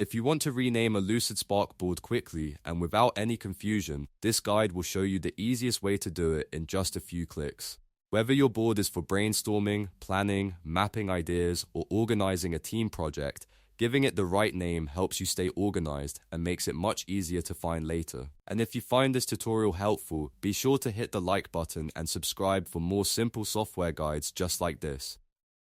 If you want to rename a Lucidspark board quickly and without any confusion, this guide will show you the easiest way to do it in just a few clicks. Whether your board is for brainstorming, planning, mapping ideas, or organizing a team project, giving it the right name helps you stay organized and makes it much easier to find later. And if you find this tutorial helpful, be sure to hit the like button and subscribe for more simple software guides just like this.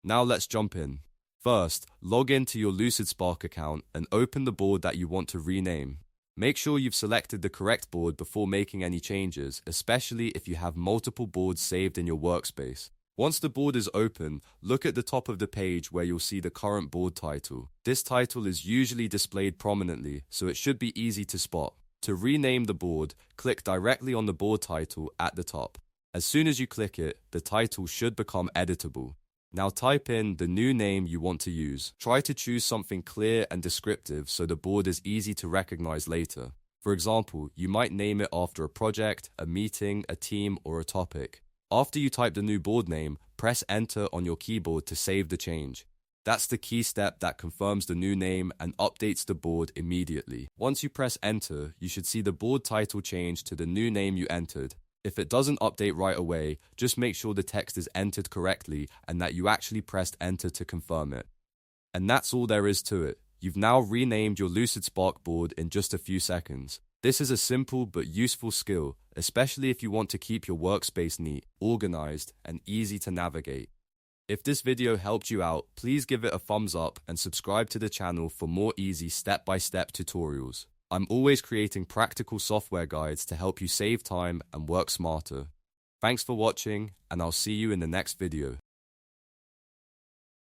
Now let's jump in. First, log into your Lucidspark account and open the board that you want to rename. Make sure you've selected the correct board before making any changes, especially if you have multiple boards saved in your workspace. Once the board is open, look at the top of the page where you'll see the current board title. This title is usually displayed prominently, so it should be easy to spot. To rename the board, click directly on the board title at the top. As soon as you click it, the title should become editable. Now type in the new name you want to use. Try to choose something clear and descriptive so the board is easy to recognize later. For example, you might name it after a project, a meeting, a team, or a topic. After you type the new board name, press Enter on your keyboard to save the change. That's the key step that confirms the new name and updates the board immediately. Once you press Enter, you should see the board title change to the new name you entered. If it doesn't update right away, just make sure the text is entered correctly and that you actually pressed Enter to confirm it. And that's all there is to it. You've now renamed your Lucidspark board in just a few seconds. This is a simple but useful skill, especially if you want to keep your workspace neat, organized, and easy to navigate. If this video helped you out, please give it a thumbs up and subscribe to the channel for more easy step-by-step tutorials. I'm always creating practical software guides to help you save time and work smarter. Thanks for watching, and I'll see you in the next video.